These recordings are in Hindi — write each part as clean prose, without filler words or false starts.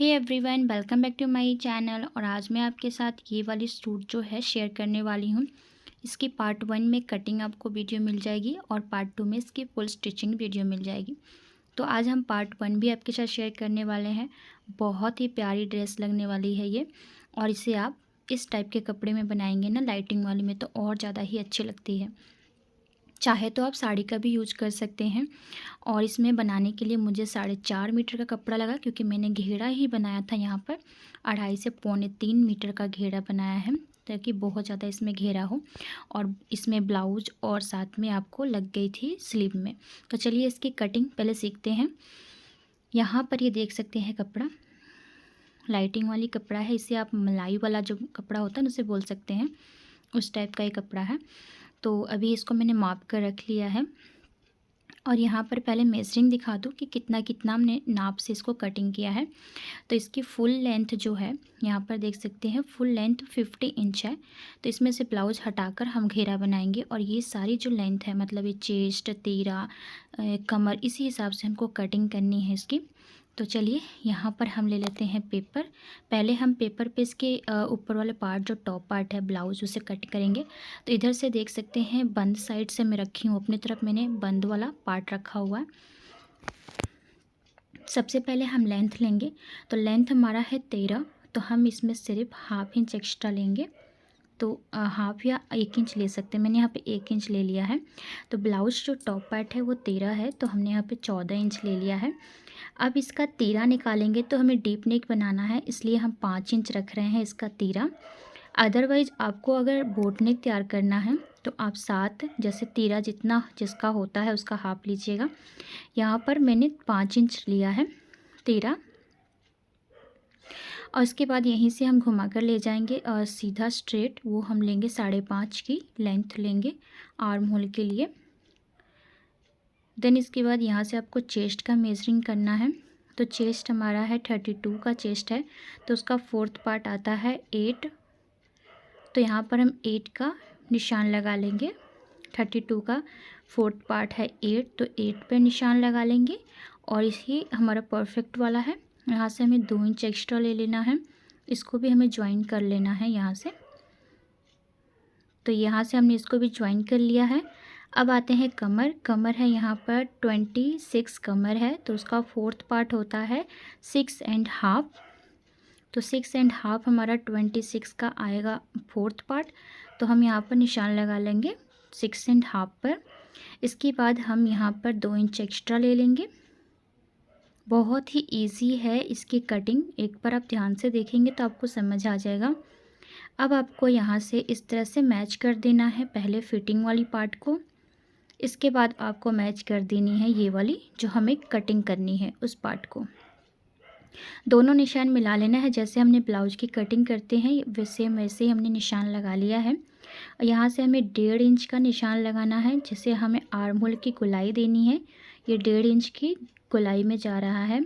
Hey everyone, welcome back to my channel. और आज मैं आपके साथ ये वाली सूट जो है शेयर करने वाली हूँ। इसकी पार्ट 1 में कटिंग आपको वीडियो मिल जाएगी और पार्ट 2 में इसकी फुल स्टिचिंग वीडियो मिल जाएगी। तो आज हम पार्ट 1 भी आपके साथ शेयर करने वाले हैं। बहुत ही प्यारी ड्रेस लगने वाली है ये, और इसे आप इस टाइप के कपड़े में बनाएंगे ना, लाइटिंग वाली में, तो और ज़्यादा ही अच्छी लगती है। चाहे तो आप साड़ी का भी यूज कर सकते हैं। और इसमें बनाने के लिए मुझे 4.5 मीटर का कपड़ा लगा, क्योंकि मैंने घेरा ही बनाया था। यहाँ पर 2.5 से 2.25 मीटर का घेरा बनाया है, ताकि बहुत ज़्यादा इसमें घेरा हो। और इसमें ब्लाउज और साथ में आपको लग गई थी स्लीव में। तो चलिए इसकी कटिंग पहले सीखते हैं। यहाँ पर ये देख सकते हैं कपड़ा लाइटिंग वाली कपड़ा है। इसे आप मलाई वाला जो कपड़ा होता है उसे बोल सकते हैं, उस टाइप का ये कपड़ा है। तो अभी इसको मैंने माप कर रख लिया है। और यहाँ पर पहले मेजरिंग दिखा दूँ कि कितना कितना हमने नाप से इसको कटिंग किया है। तो इसकी फुल लेंथ जो है, यहाँ पर देख सकते हैं, फुल लेंथ 50 इंच है। तो इसमें से ब्लाउज हटाकर हम घेरा बनाएंगे। और ये सारी जो लेंथ है, मतलब ये चेस्ट, तीरा, कमर, इसी हिसाब से हमको कटिंग करनी है इसकी। तो चलिए यहाँ पर हम ले लेते हैं पेपर। पहले हम पेपर पे इसके ऊपर वाले पार्ट, जो टॉप पार्ट है ब्लाउज, उसे कट करेंगे। तो इधर से देख सकते हैं बंद साइड से मैं रखी हूँ, अपनी तरफ मैंने बंद वाला पार्ट रखा हुआ है। सबसे पहले हम लेंथ लेंगे। तो लेंथ हमारा है 13, तो हम इसमें सिर्फ ½ इंच एक्स्ट्रा लेंगे। तो हाफ या 1 इंच ले सकते हैं। मैंने यहाँ पे 1 इंच ले लिया है। तो ब्लाउज जो टॉप पार्ट है वो 13 है, तो हमने यहाँ पे 14 इंच ले लिया है। अब इसका तीरा निकालेंगे, तो हमें डीप नेक बनाना है, इसलिए हम 5 इंच रख रहे हैं इसका तीरा। अदरवाइज़ आपको अगर बोट नेक तैयार करना है तो आप 7, जैसे तीरा जितना जिसका होता है उसका हाफ लीजिएगा। यहाँ पर मैंने 5 इंच लिया है तीरा। और उसके बाद यहीं से हम घुमा कर ले जाएंगे और सीधा स्ट्रेट वो हम लेंगे 5.5 की लेंथ लेंगे आर्म होल के लिए। देन इसके बाद यहाँ से आपको चेस्ट का मेजरिंग करना है। तो चेस्ट हमारा है 32 का चेस्ट है, तो उसका 4th पार्ट आता है 8। तो यहाँ पर हम 8 का निशान लगा लेंगे। 32 का 4th पार्ट है 8, तो 8 पे निशान लगा लेंगे। और इसी हमारा परफेक्ट वाला है। यहाँ से हमें 2 इंच एक्स्ट्रा ले लेना है, इसको भी हमें ज्वाइन कर लेना है यहाँ से। तो यहाँ से हमने इसको भी ज्वाइन कर लिया है। अब आते हैं कमर। कमर है यहाँ पर 26 कमर है, तो उसका 4th पार्ट होता है 6.5। तो 6.5 हमारा 26 का आएगा 4th पार्ट। तो हम यहाँ पर निशान लगा लेंगे 6.5 पर। इसके बाद हम यहाँ पर 2 इंच एक्स्ट्रा ले लेंगे। बहुत ही इजी है इसकी कटिंग, एक बार आप ध्यान से देखेंगे तो आपको समझ आ जाएगा। अब आपको यहाँ से इस तरह से मैच कर देना है, पहले फिटिंग वाली पार्ट को। इसके बाद आपको मैच कर देनी है ये वाली जो हमें कटिंग करनी है, उस पार्ट को। दोनों निशान मिला लेना है, जैसे हमने ब्लाउज की कटिंग करते हैं वैसे ही हमने निशान लगा लिया है। और यहाँ से हमें 1.5 इंच का निशान लगाना है, जिसे हमें आर्म होल की गोलाई देनी है। ये 1.5 इंच की गोलाई में जा रहा है,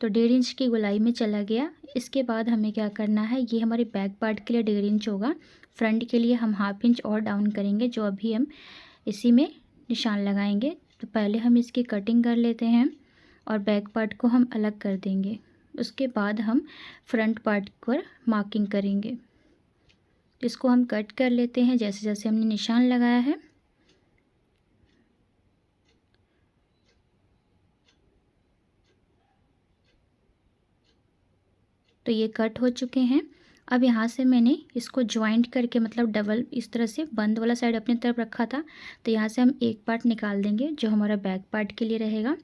तो 1.5 इंच की गोलाई में चला गया। इसके बाद हमें क्या करना है, ये हमारे बैक पार्ट के लिए 1.5 इंच होगा। फ्रंट के लिए हम ½ इंच और डाउन करेंगे, जो अभी हम इसी में निशान लगाएंगे। तो पहले हम इसकी कटिंग कर लेते हैं और बैक पार्ट को हम अलग कर देंगे। उसके बाद हम फ्रंट पार्ट पर मार्किंग करेंगे। इसको हम कट कर लेते हैं जैसे जैसे हमने निशान लगाया है। तो ये कट हो चुके हैं। अब यहाँ से मैंने इसको ज्वाइंट करके, मतलब डबल इस तरह से बंद वाला साइड अपनी तरफ रखा था, तो यहाँ से हम एक पार्ट निकाल देंगे जो हमारा बैक पार्ट के लिए रहेगा।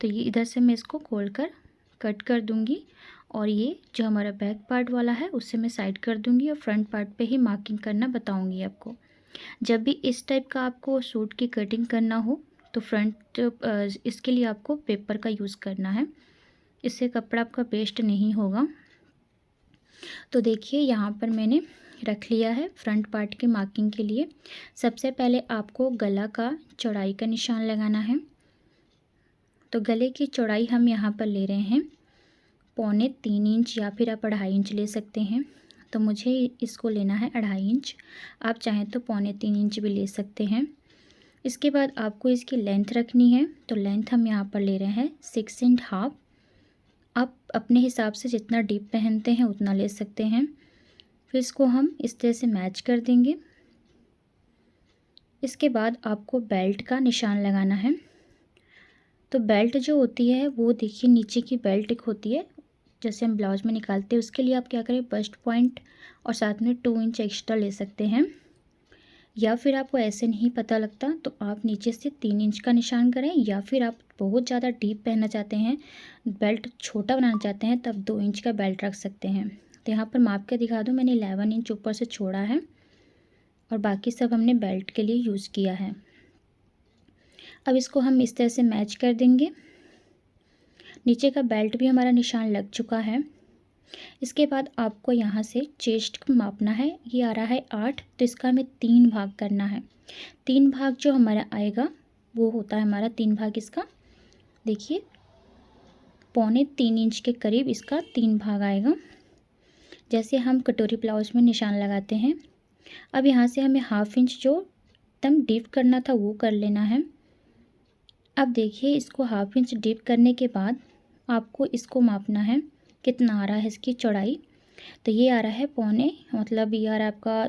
तो ये इधर से मैं इसको खोल कर कट कर दूँगी, और ये जो हमारा बैक पार्ट वाला है उससे मैं साइड कर दूँगी, और फ्रंट पार्ट पे ही मार्किंग करना बताऊँगी आपको। जब भी इस टाइप का आपको सूट की कटिंग करना हो तो इसके लिए आपको पेपर का यूज़ करना है, इससे कपड़ा आपका वेस्ट नहीं होगा। तो देखिए यहाँ पर मैंने रख लिया है फ्रंट पार्ट के मार्किंग के लिए। सबसे पहले आपको गला का चौड़ाई का निशान लगाना है। तो गले की चौड़ाई हम यहाँ पर ले रहे हैं 3.25 इंच, या फिर आप 2.5 इंच ले सकते हैं। तो मुझे इसको लेना है 2.5 इंच, आप चाहें तो 3.25 इंच भी ले सकते हैं। इसके बाद आपको इसकी लेंथ रखनी है। तो लेंथ हम यहाँ पर ले रहे हैं 6.5। अब अपने हिसाब से जितना डीप पहनते हैं उतना ले सकते हैं। फिर इसको हम इस तरह से मैच कर देंगे। इसके बाद आपको बेल्ट का निशान लगाना है। तो बेल्ट जो होती है वो देखिए नीचे की बेल्ट एक होती है जैसे हम ब्लाउज में निकालते हैं, उसके लिए आप क्या करें, बस्ट पॉइंट और साथ में 2 इंच एक्स्ट्रा ले सकते हैं। या फिर आपको ऐसे नहीं पता लगता तो आप नीचे से 3 इंच का निशान करें, या फिर आप बहुत ज़्यादा डीप पहनना चाहते हैं, बेल्ट छोटा बनाना चाहते हैं, तब 2 इंच का बेल्ट रख सकते हैं। तो यहाँ पर माप के दिखा दूँ, मैंने 11 इंच ऊपर से छोड़ा है और बाकी सब हमने बेल्ट के लिए यूज़ किया है। अब इसको हम इस तरह से मैच कर देंगे। नीचे का बेल्ट भी हमारा निशान लग चुका है। इसके बाद आपको यहाँ से चेस्ट को मापना है। ये आ रहा है 8, तो इसका हमें 3 भाग करना है। 3 भाग जो हमारा आएगा वो होता है हमारा 3 भाग इसका, देखिए 3.25 इंच के करीब इसका 3 भाग आएगा, जैसे हम कटोरी ब्लाउज में निशान लगाते हैं। अब यहाँ से हमें 1/2 इंच जो एकदम डीप करना था वो कर लेना है। अब देखिए इसको 1/2 इंच डीप करने के बाद आपको इसको मापना है कितना आ रहा है इसकी चौड़ाई। तो ये आ रहा है मतलब ये आ रहा है आपका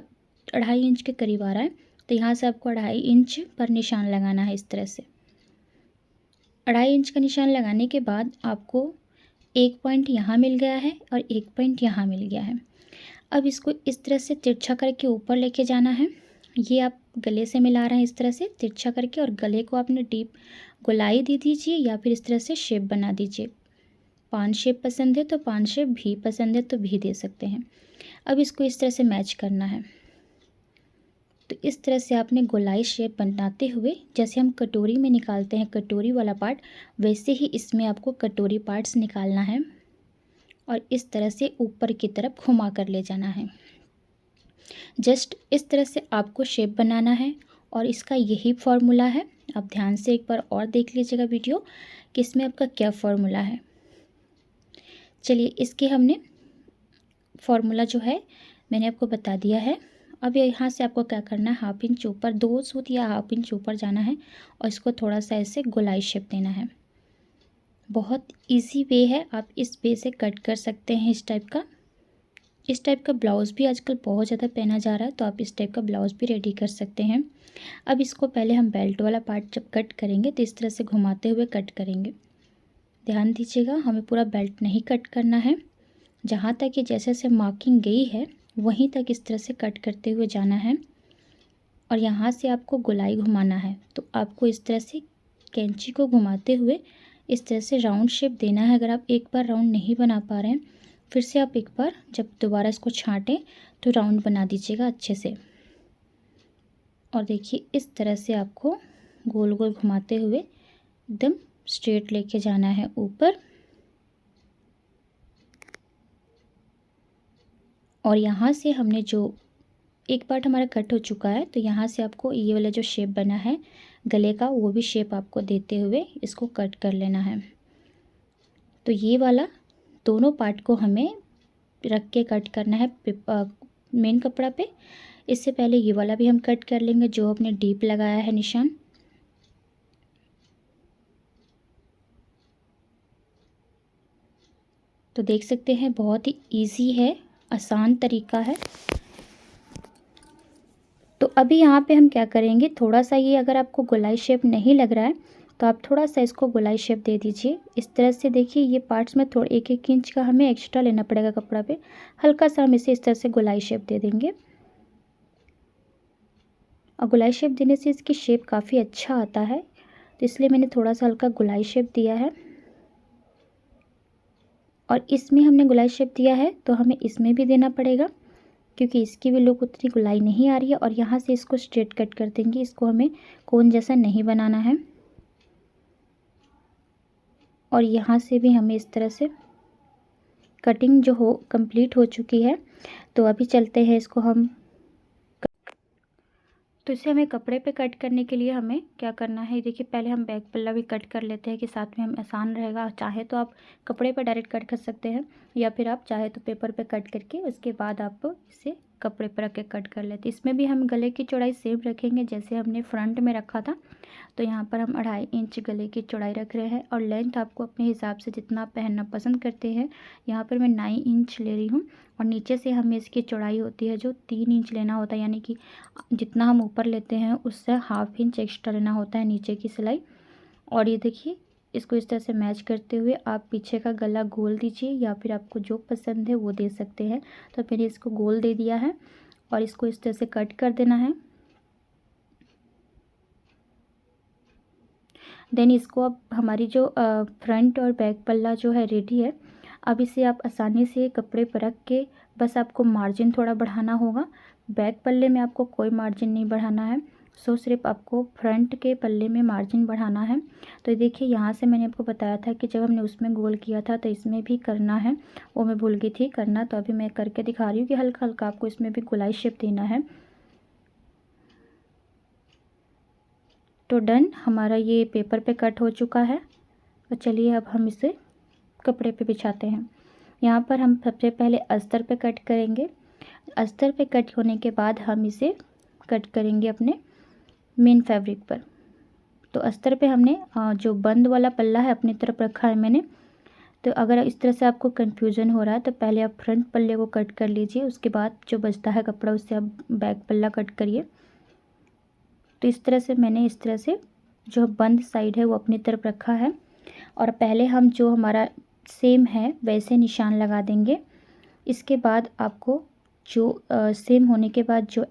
2.5 इंच के करीब आ रहा है। तो यहाँ से आपको 2.5 इंच पर निशान लगाना है इस तरह से। 2.5 इंच का निशान लगाने के बाद आपको एक पॉइंट यहाँ मिल गया है और एक पॉइंट यहाँ मिल गया है। अब इसको इस तरह से तिरछा करके ऊपर लेके जाना है। ये आप गले से मिला रहे हैं इस तरह से तिरछा करके, और गले को आपने डीप गोलाई दे दीजिए या फिर इस तरह से शेप बना दीजिए। 5 शेप पसंद है तो 5 शेप, भी पसंद है तो भी दे सकते हैं। अब इसको इस तरह से मैच करना है। तो इस तरह से आपने गोलाई शेप बनाते हुए, जैसे हम कटोरी में निकालते हैं कटोरी वाला पार्ट, वैसे ही इसमें आपको कटोरी पार्ट्स निकालना है और इस तरह से ऊपर की तरफ घुमा कर ले जाना है। जस्ट इस तरह से आपको शेप बनाना है और इसका यही फॉर्मूला है। आप ध्यान से एक बार और देख लीजिएगा वीडियो कि इसमें आपका क्या फॉर्मूला है। चलिए इसके हमने फॉर्मूला जो है मैंने आपको बता दिया है। अब यहाँ से आपको क्या करना है, 1/2 इंच ऊपर 2 सूत या 1/2 इंच ऊपर जाना है और इसको थोड़ा सा ऐसे गोलाई शेप देना है। बहुत इजी वे है, आप इस वे से कट कर सकते हैं। इस टाइप का ब्लाउज़ भी आजकल बहुत ज़्यादा पहना जा रहा है, तो आप इस टाइप का ब्लाउज़ भी रेडी कर सकते हैं। अब इसको पहले हम बेल्ट वाला पार्ट जब कट करेंगे तो इस तरह से घुमाते हुए कट करेंगे। ध्यान दीजिएगा, हमें पूरा बेल्ट नहीं कट करना है। जहाँ तक कि जैसे जैसे मार्किंग गई है वहीं तक इस तरह से कट करते हुए जाना है और यहाँ से आपको गोलाई घुमाना है। तो आपको इस तरह से कैंची को घुमाते हुए इस तरह से राउंड शेप देना है। अगर आप एक बार राउंड नहीं बना पा रहे हैं, फिर से आप एक बार जब दोबारा इसको छांटें तो राउंड बना दीजिएगा अच्छे से। और देखिए इस तरह से आपको गोल गोल घुमाते हुए एकदम स्ट्रेट लेके जाना है ऊपर। और यहाँ से हमने जो एक पार्ट हमारा कट हो चुका है, तो यहाँ से आपको ये वाला जो शेप बना है गले का, वो भी शेप आपको देते हुए इसको कट कर लेना है। तो ये वाला दोनों पार्ट को हमें रख के कट करना है मेन कपड़ा पे। इससे पहले ये वाला भी हम कट कर लेंगे जो हमने डीप लगाया है निशान। तो देख सकते हैं बहुत ही इजी है, आसान तरीका है। तो अभी यहाँ पे हम क्या करेंगे, थोड़ा सा ये अगर आपको गोलाई शेप नहीं लग रहा है तो आप थोड़ा सा इसको गोलाई शेप दे दीजिए इस तरह से। देखिए ये पार्ट्स में थोड़ा 1-1 इंच का हमें एक्स्ट्रा लेना पड़ेगा कपड़ा पे। हल्का सा हम इसे इस तरह से गोलाई शेप दे देंगे और गोलाई शेप देने से इसकी शेप काफ़ी अच्छा आता है, तो इसलिए मैंने थोड़ा सा हल्का गोलाई शेप दिया है। और इसमें हमने गोलाई शेप दिया है तो हमें इसमें भी देना पड़ेगा, क्योंकि इसकी भी लुक उतनी गोलाई नहीं आ रही है। और यहाँ से इसको स्ट्रेट कट कर देंगे, इसको हमें कोन जैसा नहीं बनाना है। और यहाँ से भी हमें इस तरह से कटिंग जो हो कंप्लीट हो चुकी है। तो अभी चलते हैं इसको हम, तो इसे हमें कपड़े पे कट करने के लिए हमें क्या करना है, देखिए पहले हम बैक पल्ला भी कट कर लेते हैं कि साथ में हमें आसान रहेगा। चाहे तो आप कपड़े पर डायरेक्ट कट कर सकते हैं या फिर आप चाहे तो पेपर पे कट करके उसके बाद आप इसे कपड़े पर रख के कट कर लेते। इसमें भी हम गले की चौड़ाई सेम रखेंगे जैसे हमने फ्रंट में रखा था। तो यहाँ पर हम 2.5 इंच गले की चौड़ाई रख रहे हैं और लेंथ आपको अपने हिसाब से जितना आप पहनना पसंद करते हैं। यहाँ पर मैं 9 इंच ले रही हूँ और नीचे से हमें इसकी चौड़ाई होती है जो 3 इंच लेना होता है, यानी कि जितना हम ऊपर लेते हैं उससे 1/2 इंच एक्स्ट्रा लेना होता है नीचे की सिलाई। और ये देखिए, इसको इस तरह से मैच करते हुए आप पीछे का गला गोल दीजिए या फिर आपको जो पसंद है वो दे सकते हैं। तो मैंने इसको गोल दे दिया है और इसको इस तरह से कट कर देना है। देन इसको अब हमारी जो फ्रंट और बैक पल्ला जो है रेडी है। अब इसे आप आसानी से कपड़े पर रख के बस आपको मार्जिन थोड़ा बढ़ाना होगा। बैक पल्ले में आपको कोई मार्जिन नहीं बढ़ाना है, सिर्फ आपको फ्रंट के पल्ले में मार्जिन बढ़ाना है। तो देखिए, यहाँ से मैंने आपको बताया था कि जब हमने उसमें गोल किया था तो इसमें भी करना है, वो मैं भूल गई थी करना। तो अभी मैं करके दिखा रही हूँ कि हल्का हल्का आपको इसमें भी गोलाई शेप देना है। तो डन, हमारा ये पेपर पे कट हो चुका है। तो चलिए अब हम इसे कपड़े पे बिछाते हैं। यहाँ पर हम सबसे पहले अस्तर पे कट करेंगे। अस्तर पे कट होने के बाद हम इसे कट करेंगे अपने मेन फैब्रिक पर। तो अस्तर पे हमने जो बंद वाला पल्ला है अपनी तरफ रखा है मैंने। तो अगर इस तरह से आपको कन्फ्यूज़न हो रहा है तो पहले आप फ्रंट पल्ले को कट कर लीजिए, उसके बाद जो बचता है कपड़ा उससे आप बैक पल्ला कट करिए। तो इस तरह से मैंने इस तरह से जो बंद साइड है वो अपनी तरफ रखा है और पहले हम जो हमारा सेम है वैसे निशान लगा देंगे। इसके बाद आपको जो सेम होने के बाद जो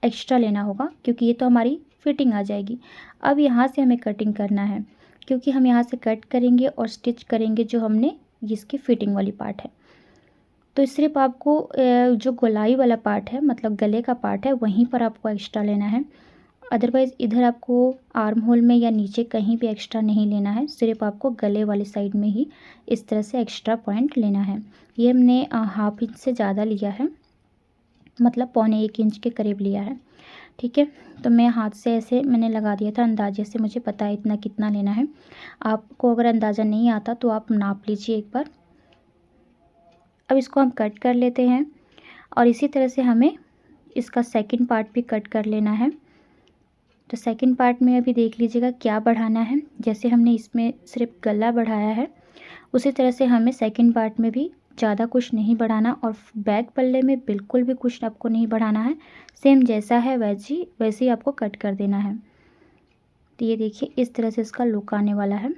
एक्स्ट्रा लेना होगा, क्योंकि ये तो हमारी फिटिंग आ जाएगी। अब यहाँ से हमें कटिंग करना है, क्योंकि हम यहाँ से कट करेंगे और स्टिच करेंगे जो हमने इसकी फिटिंग वाली पार्ट है। तो सिर्फ आपको जो गोलाई वाला पार्ट है, मतलब गले का पार्ट है, वहीं पर आपको एक्स्ट्रा लेना है। अदरवाइज़ इधर आपको आर्म होल में या नीचे कहीं भी एक्स्ट्रा नहीं लेना है, सिर्फ आपको गले वाली साइड में ही इस तरह से एक्स्ट्रा पॉइंट लेना है। ये हमने 1/2 इंच से ज़्यादा लिया है, मतलब 1.25 इंच के करीब लिया है। ठीक है, तो मैं हाथ से ऐसे मैंने लगा दिया था, अंदाजे से मुझे पता है इतना कितना लेना है। आपको अगर अंदाज़ा नहीं आता तो आप नाप लीजिए एक बार। अब इसको हम कट कर लेते हैं और इसी तरह से हमें इसका सेकंड पार्ट भी कट कर लेना है। तो सेकंड पार्ट में अभी देख लीजिएगा क्या बढ़ाना है। जैसे हमने इसमें सिर्फ गला बढ़ाया है, उसी तरह से हमें सेकंड पार्ट में भी ज़्यादा कुछ नहीं बढ़ाना और बैक पल्ले में बिल्कुल भी कुछ आपको नहीं बढ़ाना है। सेम जैसा है वैसे ही आपको कट कर देना है। तो ये देखिए, इस तरह से इसका लुक आने वाला है।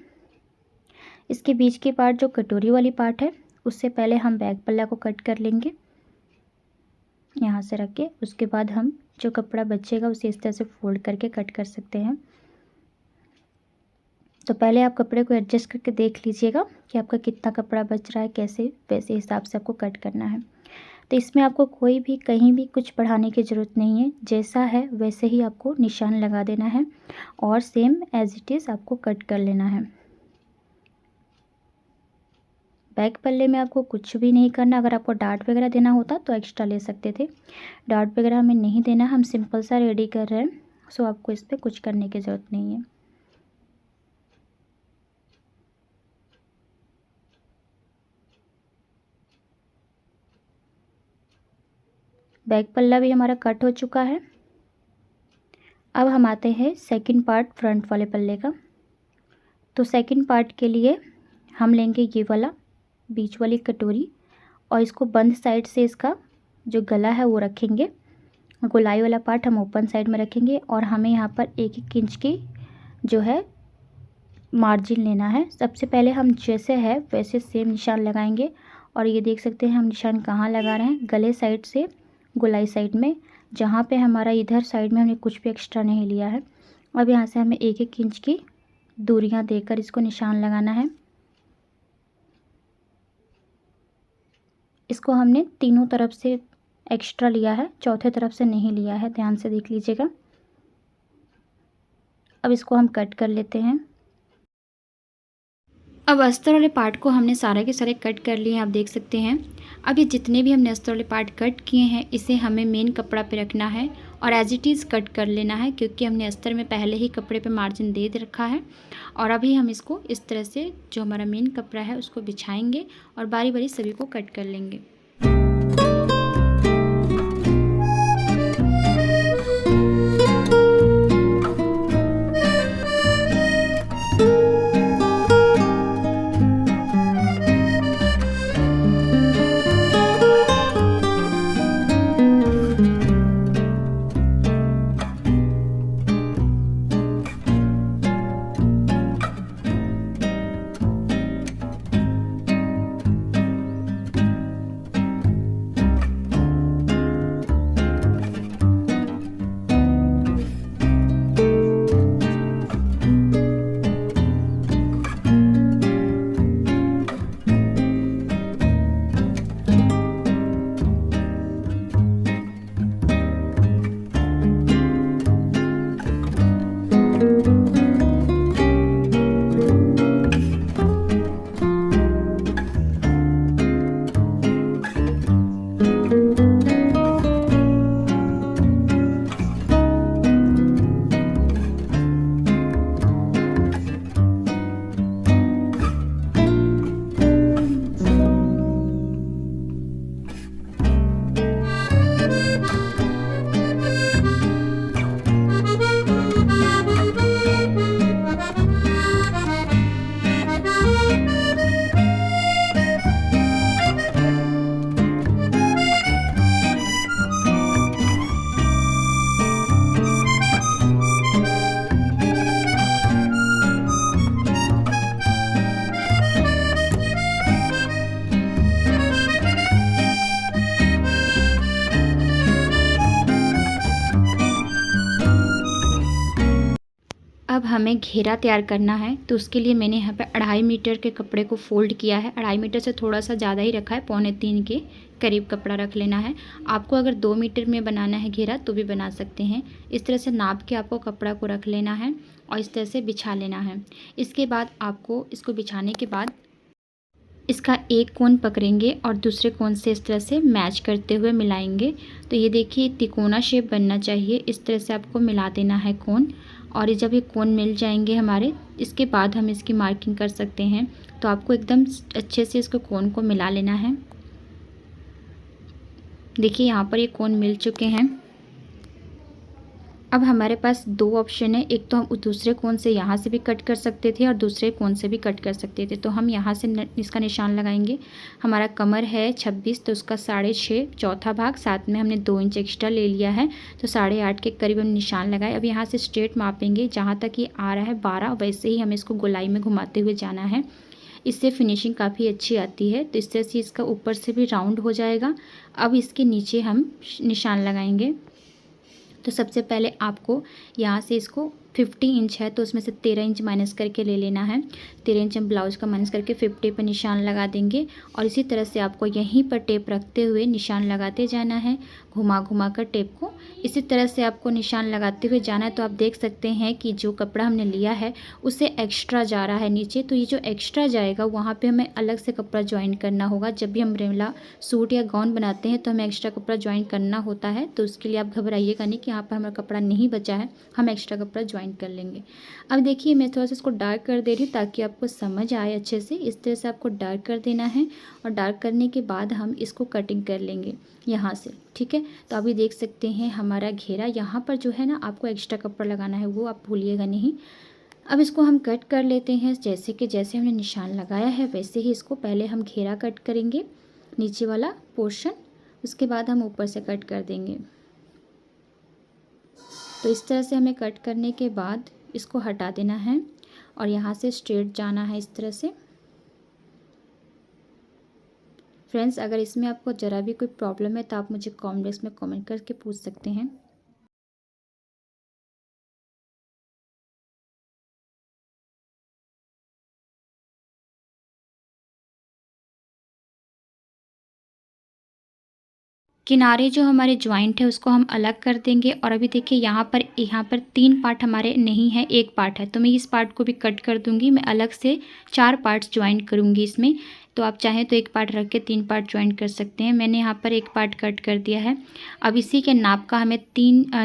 इसके बीच की पार्ट जो कटोरी वाली पार्ट है, उससे पहले हम बैक पल्ला को कट कर लेंगे यहाँ से रख के। उसके बाद हम जो कपड़ा बचेगा उसे इस तरह से फोल्ड करके कट कर सकते हैं। तो पहले आप कपड़े को एडजस्ट करके देख लीजिएगा कि आपका कितना कपड़ा बच रहा है, कैसे वैसे हिसाब से आपको कट करना है। तो इसमें आपको कोई भी कहीं भी कुछ बढ़ाने की ज़रूरत नहीं है, जैसा है वैसे ही आपको निशान लगा देना है और सेम एज इट इज़ आपको कट कर लेना है। बैक पल्ले में आपको कुछ भी नहीं करना। अगर आपको डार्ट वगैरह देना होता तो एक्स्ट्रा ले सकते थे, डार्ट वगैरह हमें नहीं देना, हम सिंपल सा रेडी कर रहे हैं। सो आपको इस पर कुछ करने की ज़रूरत नहीं है। बैक पल्ला भी हमारा कट हो चुका है। अब हम आते हैं सेकंड पार्ट फ्रंट वाले पल्ले का। तो सेकंड पार्ट के लिए हम लेंगे ये वाला बीच वाली कटोरी और इसको बंद साइड से इसका जो गला है वो रखेंगे। गोलाई वाला पार्ट हम ओपन साइड में रखेंगे और हमें यहाँ पर 1-1 इंच की जो है मार्जिन लेना है। सबसे पहले हम जैसे है वैसे सेम निशान लगाएंगे और ये देख सकते हैं हम निशान कहाँ लगा रहे हैं, गले साइड से गोलाई साइड में, जहाँ पे हमारा इधर साइड में हमने कुछ भी एक्स्ट्रा नहीं लिया है। अब यहाँ से हमें 1-1 इंच की दूरियाँ देकर इसको निशान लगाना है। इसको हमने तीनों तरफ से एक्स्ट्रा लिया है, चौथे तरफ से नहीं लिया है, ध्यान से देख लीजिएगा। अब इसको हम कट कर लेते हैं। अब अस्तर वाले पार्ट को हमने सारे के सारे कट कर लिए हैं, आप देख सकते हैं। अब ये जितने भी हमने अस्तर वाले पार्ट कट किए हैं इसे हमें मेन कपड़ा पे रखना है और एज इट इज़ कट कर लेना है, क्योंकि हमने अस्तर में पहले ही कपड़े पे मार्जिन दे रखा है। और अभी हम इसको इस तरह से जो हमारा मेन कपड़ा है उसको बिछाएंगे और बारी बारी सभी को कट कर लेंगे। हमें घेरा तैयार करना है, तो उसके लिए मैंने यहाँ पे 2.5 मीटर के कपड़े को फोल्ड किया है। 2.5 मीटर से थोड़ा सा ज़्यादा ही रखा है, 2.25 के करीब कपड़ा रख लेना है। आपको अगर 2 मीटर में बनाना है घेरा तो भी बना सकते हैं। इस तरह से नाप के आपको कपड़ा को रख लेना है और इस तरह से बिछा लेना है। इसके बाद आपको इसको बिछाने के बाद इसका एक कोण पकड़ेंगे और दूसरे कोण से इस तरह से मैच करते हुए मिलाएंगे। तो ये देखिए तिकोना शेप बनना चाहिए, इस तरह से आपको मिला देना है कोण। और जब ये कोण मिल जाएंगे हमारे, इसके बाद हम इसकी मार्किंग कर सकते हैं। तो आपको एकदम अच्छे से इसको कोण को मिला लेना है। देखिए यहाँ पर ये कोण मिल चुके हैं। अब हमारे पास 2 ऑप्शन है, एक तो हम दूसरे कोण से यहाँ से भी कट कर सकते थे और दूसरे कोण से भी कट कर सकते थे। तो हम यहाँ से इसका निशान लगाएंगे। हमारा कमर है 26, तो उसका 6.5 चौथा भाग, साथ में हमने 2 इंच एक्स्ट्रा ले लिया है, तो 8.5 के करीब हम निशान लगाए। अब यहाँ से स्ट्रेट मापेंगे, जहाँ तक ये आ रहा है 12, वैसे ही हमें इसको गोलाई में घुमाते हुए जाना है। इससे फिनिशिंग काफ़ी अच्छी आती है। तो इस तरह से इसका ऊपर से भी राउंड हो जाएगा। अब इसके नीचे हम निशान लगाएंगे। तो सबसे पहले आपको यहाँ से इसको 50 इंच है, तो उसमें से 13 इंच माइनस करके ले लेना है। 13 इंच हम ब्लाउज का माइनस करके 50 पर निशान लगा देंगे। और इसी तरह से आपको यहीं पर टेप रखते हुए निशान लगाते जाना है, घुमा घुमा कर टेप को इसी तरह से आपको निशान लगाते हुए जाना है। तो आप देख सकते हैं कि जो कपड़ा हमने लिया है उससे एक्स्ट्रा जा रहा है नीचे। तो ये जो एक्स्ट्रा जाएगा वहाँ पे हमें अलग से कपड़ा ज्वाइन करना होगा। जब भी हम अम्ब्रेला सूट या गाउन बनाते हैं तो हमें एक्स्ट्रा कपड़ा ज्वाइन करना होता है। तो उसके लिए आप घबराइएगा नहीं कि यहाँ पर हमारा कपड़ा नहीं बचा है, हम एक्स्ट्रा कपड़ा ज्वाइन कर लेंगे। अब देखिए मैं थोड़ा सा इसको डार्क कर दे रही हूँ ताकि आपको समझ आए अच्छे से। इस तरह से आपको डार्क कर देना है और डार्क करने के बाद हम इसको कटिंग कर लेंगे यहाँ से, ठीक है। तो अभी देख सकते हैं हमारा घेरा, यहाँ पर जो है ना आपको एक्स्ट्रा कपड़ा लगाना है, वो आप भूलिएगा नहीं। अब इसको हम कट कर लेते हैं। जैसे कि जैसे हमने निशान लगाया है वैसे ही इसको पहले हम घेरा कट करेंगे, नीचे वाला पोर्शन, उसके बाद हम ऊपर से कट कर देंगे। तो इस तरह से हमें कट करने के बाद इसको हटा देना है और यहाँ से स्ट्रेट जाना है इस तरह से। फ्रेंड्स, अगर इसमें आपको ज़रा भी कोई प्रॉब्लम है तो आप मुझे कमेंट बॉक्स में कमेंट करके पूछ सकते हैं। किनारे जो हमारे जॉइंट है उसको हम अलग कर देंगे। और अभी देखिए यहाँ पर 3 पार्ट हमारे नहीं है, 1 पार्ट है, तो मैं इस पार्ट को भी कट कर दूंगी। मैं अलग से 4 पार्ट्स ज्वाइन करूंगी इसमें। तो आप चाहें तो 1 पार्ट रख के 3 पार्ट ज्वाइन कर सकते हैं। मैंने यहाँ पर 1 पार्ट कट कर दिया है। अब इसी के नाप का हमें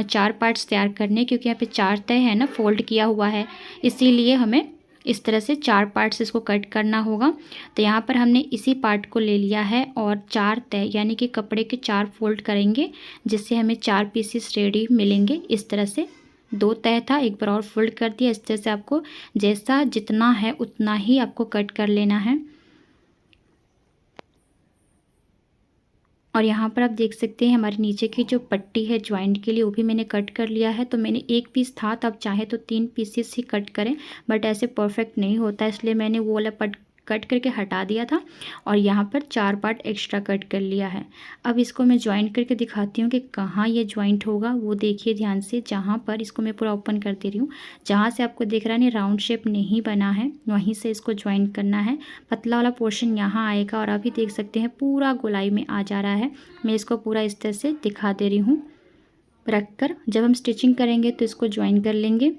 4 पार्ट्स तैयार करने, क्योंकि यहाँ पे 4 तय है ना, फोल्ड किया हुआ है, इसीलिए हमें इस तरह से 4 पार्ट्स इसको कट करना होगा। तो यहाँ पर हमने इसी पार्ट को ले लिया है और 4 तय यानी कि कपड़े के 4 फोल्ड करेंगे, जिससे हमें 4 पीसेस रेडी मिलेंगे। इस तरह से 2 तय था, एक बार और फोल्ड कर दिया। इस तरह से आपको जैसा जितना है उतना ही आपको कट कर लेना है। और यहाँ पर आप देख सकते हैं हमारे नीचे की जो पट्टी है ज्वाइंट के लिए, वो भी मैंने कट कर लिया है। तो मैंने 1 पीस था, तो आप चाहे तो 3 पीसेस ही कट करें, बट ऐसे परफेक्ट नहीं होता, इसलिए मैंने वो वाला कट करके हटा दिया था और यहाँ पर 4 पार्ट एक्स्ट्रा कट कर लिया है। अब इसको मैं ज्वाइंट करके दिखाती हूँ कि कहाँ ये ज्वाइंट होगा। वो देखिए ध्यान से, जहाँ पर इसको मैं पूरा ओपन कर दे रही हूँ, जहाँ से आपको दिख रहा है नहीं राउंड शेप नहीं बना है, वहीं से इसको ज्वाइंट करना है। पतला वाला पोर्शन यहाँ आएगा और अभी देख सकते हैं पूरा गोलाई में आ जा रहा है। मैं इसको पूरा इस तरह से दिखा दे रही हूँ रख कर। जब हम स्टिचिंग करेंगे तो इसको ज्वाइन कर लेंगे।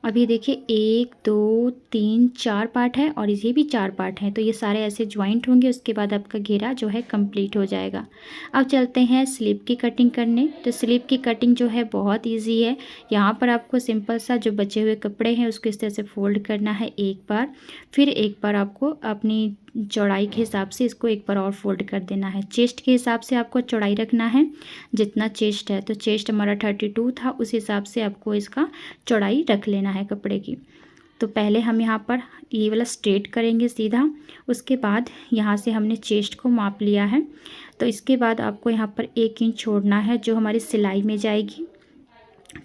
अभी देखिए 1 2 3 4 पार्ट है और ये भी 4 पार्ट हैं, तो ये सारे ऐसे ज्वाइंट होंगे। उसके बाद आपका घेरा जो है कंप्लीट हो जाएगा। अब चलते हैं स्लीव की कटिंग करने। तो स्लीव की कटिंग जो है बहुत इजी है। यहाँ पर आपको सिंपल सा जो बचे हुए कपड़े हैं उसको इस तरह से फोल्ड करना है एक बार, फिर एक बार आपको अपनी चौड़ाई के हिसाब से इसको एक बार और फोल्ड कर देना है। चेस्ट के हिसाब से आपको चौड़ाई रखना है, जितना चेस्ट है, तो चेस्ट हमारा 32 था, उस हिसाब से आपको इसका चौड़ाई रख लेना है कपड़े की। तो पहले हम यहाँ पर ये वाला स्ट्रेट करेंगे सीधा, उसके बाद यहाँ से हमने चेस्ट को माप लिया है। तो इसके बाद आपको यहाँ पर 1 इंच छोड़ना है जो हमारी सिलाई में जाएगी।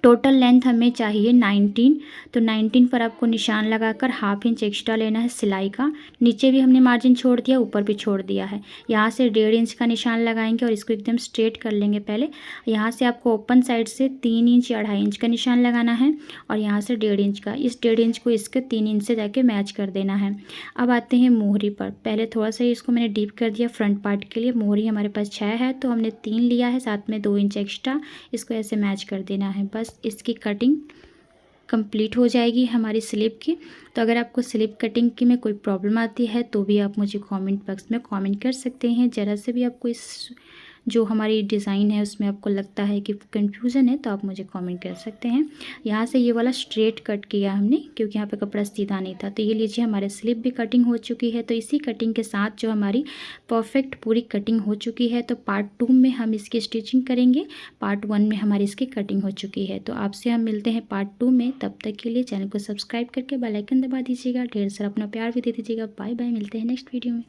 टोटल लेंथ हमें चाहिए 19, तो 19 पर आपको निशान लगाकर 1/2 इंच एक्स्ट्रा लेना है सिलाई का। नीचे भी हमने मार्जिन छोड़ दिया, ऊपर भी छोड़ दिया है। यहाँ से 1.5 इंच का निशान लगाएंगे और इसको एकदम स्ट्रेट कर लेंगे पहले। यहाँ से आपको ओपन साइड से 3 इंच या 2.5 इंच का निशान लगाना है और यहाँ से 1.5 इंच का। इस 1.5 इंच को इसके 3 इंच से जाके मैच कर देना है। अब आते हैं मोहरी पर। पहले थोड़ा सा इसको मैंने डीप कर दिया फ्रंट पार्ट के लिए। मोहरी हमारे पास 6 है तो हमने 3 लिया है, साथ में 2 इंच एक्स्ट्रा। इसको ऐसे मैच कर देना है। बस इसकी कटिंग कंप्लीट हो जाएगी हमारी स्लीव की। तो अगर आपको स्लीव कटिंग की में कोई प्रॉब्लम आती है तो भी आप मुझे कमेंट बॉक्स में कमेंट कर सकते हैं। ज़रा से भी आपको इस जो हमारी डिज़ाइन है उसमें आपको लगता है कि कन्फ्यूज़न है तो आप मुझे कमेंट कर सकते हैं। यहाँ से ये वाला स्ट्रेट कट किया हमने क्योंकि यहाँ पे कपड़ा सीधा नहीं था। तो ये लीजिए हमारे स्लीव भी कटिंग हो चुकी है। तो इसी कटिंग के साथ जो हमारी परफेक्ट पूरी कटिंग हो चुकी है, तो पार्ट 2 में हम इसकी स्टिचिंग करेंगे। पार्ट 1 में हमारी इसकी कटिंग हो चुकी है। तो आपसे हम मिलते हैं पार्ट 2 में। तब तक के लिए चैनल को सब्सक्राइब करके बेल आइकन दबा दीजिएगा। ढेर सारा अपना प्यार भी दे दीजिएगा। बाय बाय, मिलते हैं नेक्स्ट वीडियो में।